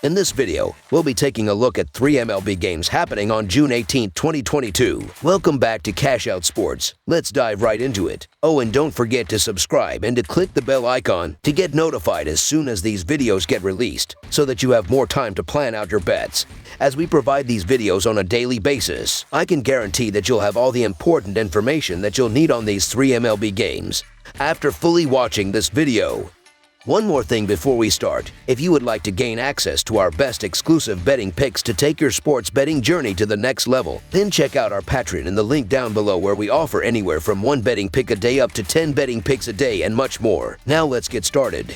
In this video, we'll be taking a look at 3 MLB games happening on June 18, 2022. Welcome back to Cash Out Sports. Let's dive right into it. Oh, and don't forget to subscribe and to click the bell icon to get notified as soon as these videos get released, so that you have more time to plan out your bets. As we provide these videos on a daily basis, I can guarantee that you'll have all the important information that you'll need on these 3 MLB games after fully watching this video. One more thing before we start. If you would like to gain access to our best exclusive betting picks to take your sports betting journey to the next level, then check out our Patreon in the link down below, where we offer anywhere from 1 betting pick a day up to 10 betting picks a day and much more. Now let's get started.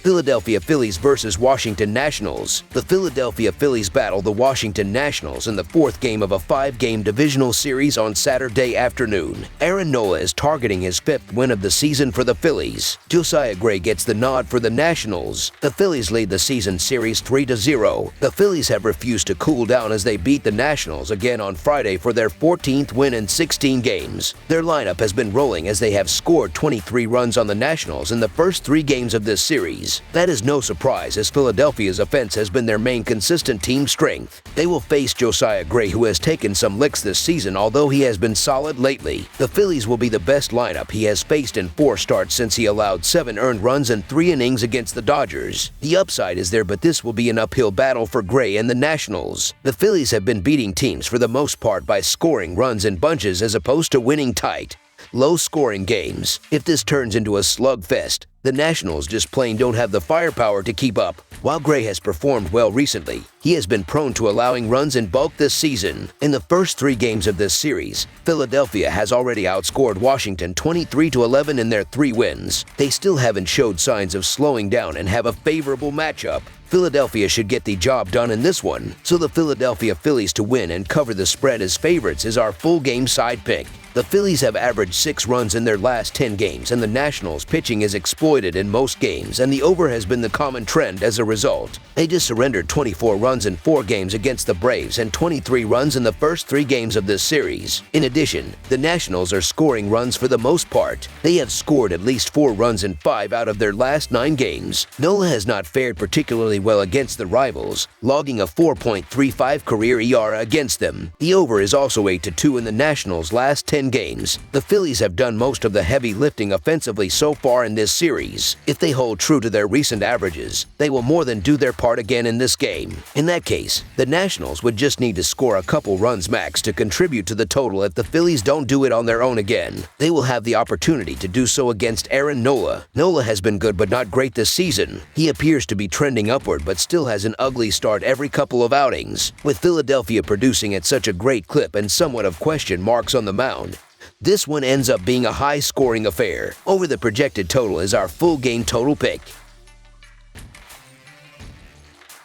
Philadelphia Phillies versus Washington Nationals. The Philadelphia Phillies battle the Washington Nationals in the 4th game of a 5-game divisional series on Saturday afternoon. Aaron Nola is targeting his 5th win of the season for the Phillies. Josiah Gray gets the nod for the Nationals. The Phillies lead the season series 3-0. The Phillies have refused to cool down as they beat the Nationals again on Friday for their 14th win in 16 games. Their lineup has been rolling as they have scored 23 runs on the Nationals in the first 3 games of this series. That is no surprise, as Philadelphia's offense has been their main consistent team strength. They will face Josiah Gray, who has taken some licks this season, although he has been solid lately. The Phillies will be the best lineup he has faced in 4 starts since he allowed 7 earned runs in 3 innings against the Dodgers. The upside is there, but this will be an uphill battle for Gray and the Nationals. The Phillies have been beating teams for the most part by scoring runs in bunches as opposed to winning tight, low-scoring games. If this turns into a slugfest, the Nationals just plain don't have the firepower to keep up. While Gray has performed well recently, he has been prone to allowing runs in bulk this season. In the first 3 games of this series, Philadelphia has already outscored Washington 23-11 in their 3 wins. They still haven't showed signs of slowing down and have a favorable matchup. Philadelphia should get the job done in this one, so the Philadelphia Phillies to win and cover the spread as favorites is our full game side pick. The Phillies have averaged 6 runs in their last 10 games, and the Nationals' pitching is exploited in most games, and the over has been the common trend as a result. They just surrendered 24 runs in 4 games against the Braves and 23 runs in the first 3 games of this series. In addition, the Nationals are scoring runs for the most part. They have scored at least 4 runs in 5 out of their last 9 games. Nola has not fared particularly well against the rivals, logging a 4.35 career ERA against them. The over is also 8-2 in the Nationals' last 10 games. The Phillies have done most of the heavy lifting offensively so far in this series. If they hold true to their recent averages, they will more than do their part again in this game. In that case, the Nationals would just need to score a couple runs max to contribute to the total if the Phillies don't do it on their own again. They will have the opportunity to do so against Aaron Nola. Nola has been good but not great this season. He appears to be trending upward but still has an ugly start every couple of outings. With Philadelphia producing at such a great clip and somewhat of question marks on the mound, this one ends up being a high-scoring affair. Over the projected total is our full game total pick.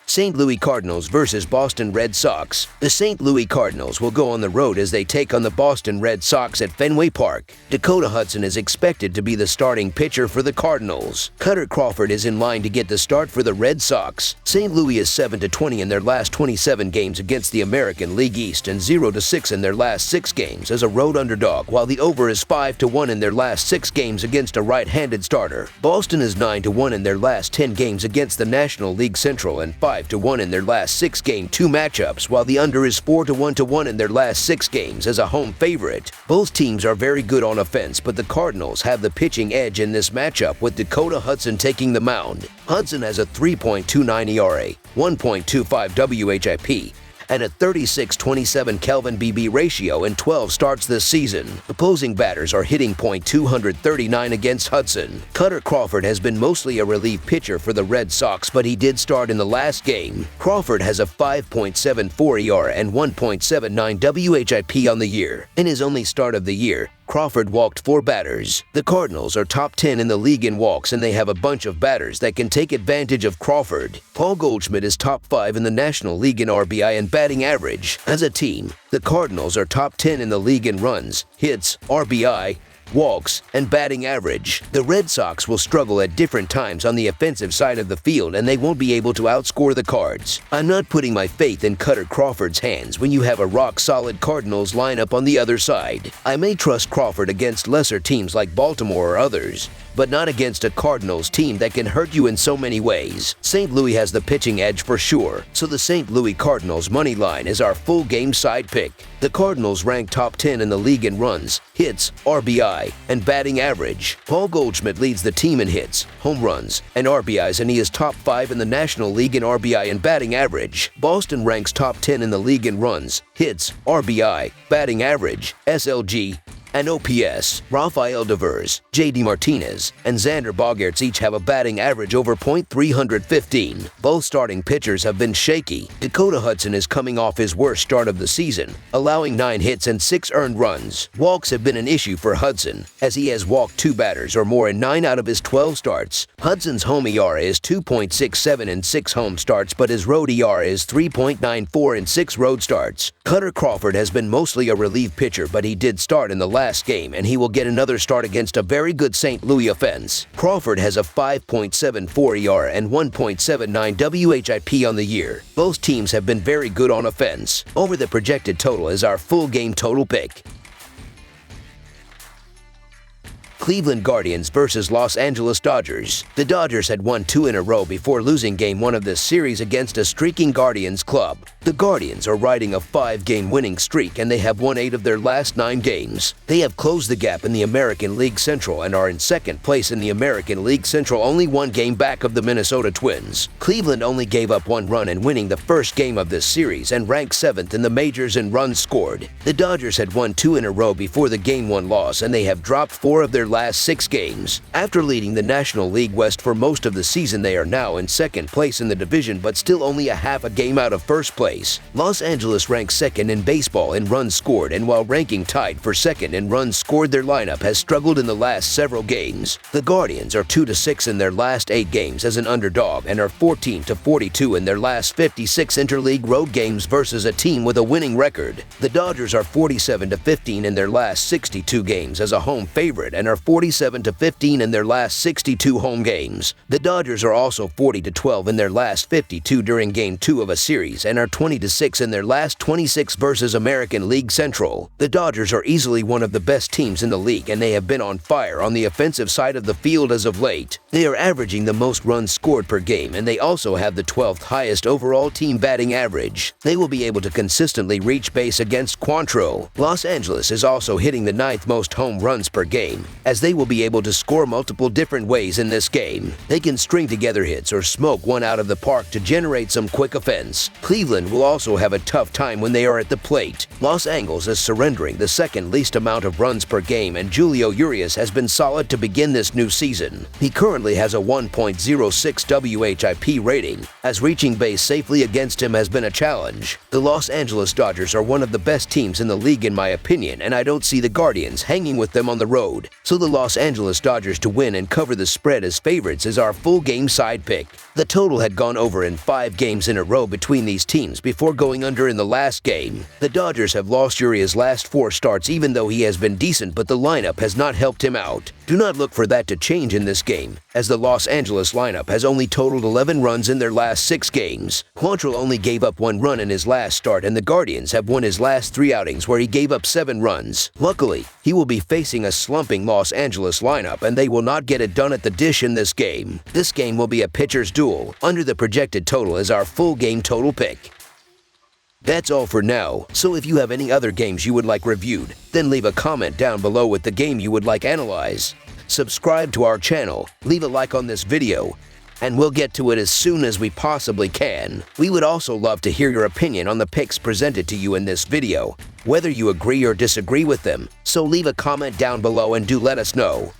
St. Louis Cardinals versus Boston Red Sox. The St. Louis Cardinals will go on the road as they take on the Boston Red Sox at Fenway Park. Dakota Hudson is expected to be the starting pitcher for the Cardinals. Cutter Crawford is in line to get the start for the Red Sox. St. Louis is 7-20 in their last 27 games against the American League East and 0-6 in their last 6 games as a road underdog, while the over is 5-1 in their last 6 games against a right-handed starter. Boston is 9-1 in their last 10 games against the National League Central and 5-1 in their last 6 game 2 matchups, while the under is 4-1 in their last 6 games as a home favorite. Both teams are very good on offense, but the Cardinals have the pitching edge in this matchup, with Dakota Hudson taking the mound. Hudson has a 3.29 ERA, 1.25 WHIP, and a 36-27 Kelvin BB ratio in 12 starts this season. Opposing batters are hitting .239 against Hudson. Cutter Crawford has been mostly a relief pitcher for the Red Sox, but he did start in the last game. Crawford has a 5.74 ERA and 1.79 WHIP on the year. In his only start of the year, Crawford walked 4 batters. The Cardinals are top 10 in the league in walks, and they have a bunch of batters that can take advantage of Crawford. Paul Goldschmidt is top 5 in the National League in RBI and batting average. As a team, the Cardinals are top 10 in the league in runs, hits, RBI, walks, and batting average. The Red Sox will struggle at different times on the offensive side of the field, and they won't be able to outscore the Cards. I'm not putting my faith in Cutter Crawford's hands when you have a rock-solid Cardinals lineup on the other side. I may trust Crawford against lesser teams like Baltimore or others, but not against a Cardinals team that can hurt you in so many ways. St. Louis has the pitching edge for sure, so the St. Louis Cardinals money line is our full game side pick. The Cardinals rank top 10 in the league in runs, hits, RBI, and batting average. Paul Goldschmidt leads the team in hits, home runs, and RBIs, and he is top 5 in the National League in RBI and batting average. Boston ranks top 10 in the league in runs, hits, RBI, batting average, SLG, and OPS. Rafael Devers, J.D. Martinez, and Xander Bogaerts each have a batting average over .315. Both starting pitchers have been shaky. Dakota Hudson is coming off his worst start of the season, allowing 9 hits and 6 earned runs. Walks have been an issue for Hudson, as he has walked 2 batters or more in 9 out of his 12 starts. Hudson's home ERA is 2.67 in 6 home starts, but his road ERA is 3.94 in 6 road starts. Cutter Crawford has been mostly a relief pitcher, but he did start in the last game, and he will get another start against a very good St. Louis offense. Crawford has a 5.74 ERA and 1.79 WHIP on the year. Both teams have been very good on offense. Over the projected total is our full game total pick. Cleveland Guardians versus Los Angeles Dodgers. The Dodgers had won 2 in a row before losing Game 1 of this series against a streaking Guardians club. The Guardians are riding a 5-game winning streak, and they have won 8 of their last 9 games. They have closed the gap in the American League Central and are in second place in the American League Central, only 1 game back of the Minnesota Twins. Cleveland only gave up 1 run in winning the first game of this series and ranked 7th in the majors in runs scored. The Dodgers had won 2 in a row before the Game 1 loss, and they have dropped 4 of their last 6 games. After leading the National League West for most of the season, they are now in second place in the division, but still only a half a game out of first place. Los Angeles ranks second in baseball in runs scored, and while ranking tied for second in runs scored, their lineup has struggled in the last several games. The Guardians are 2-6 in their last 8 games as an underdog and are 14-42 in their last 56 interleague road games versus a team with a winning record. The Dodgers are 47-15 in their last 62 games as a home favorite and are 47-15 in their last 62 home games. The Dodgers are also 40-12 in their last 52 during Game 2 of a series and are 20-6 in their last 26 versus American League Central. The Dodgers are easily one of the best teams in the league, and they have been on fire on the offensive side of the field as of late. They are averaging the most runs scored per game, and they also have the 12th highest overall team batting average. They will be able to consistently reach base against Quantrill. Los Angeles is also hitting the 9th most home runs per game, as they will be able to score multiple different ways in this game. They can string together hits or smoke one out of the park to generate some quick offense. Cleveland will also have a tough time when they are at the plate. Los Angeles is surrendering the 2nd least amount of runs per game, and Julio Urias has been solid to begin this new season. He currently has a 1.06 WHIP rating, as reaching base safely against him has been a challenge. The Los Angeles Dodgers are one of the best teams in the league in my opinion, and I don't see the Guardians hanging with them on the road. So the Los Angeles Dodgers to win and cover the spread as favorites is our full game side pick. The total had gone over in 5 games in a row between these teams before going under in the last game. The Dodgers have lost Urias' last 4 starts, even though he has been decent, but the lineup has not helped him out. Do not look for that to change in this game, as the Los Angeles lineup has only totaled 11 runs in their last 6 games. Quantrill only gave up 1 run in his last start, and the Guardians have won his last 3 outings where he gave up 7 runs. Luckily, he will be facing a slumping Los Angeles lineup, and they will not get it done at the dish in this game. This game will be a pitcher's duel. Under the projected total is our full game total pick. That's all for now, so if you have any other games you would like reviewed, then leave a comment down below with the game you would like analyzed. Subscribe to our channel, leave a like on this video, and we'll get to it as soon as we possibly can. We would also love to hear your opinion on the picks presented to you in this video, whether you agree or disagree with them, so leave a comment down below and do let us know.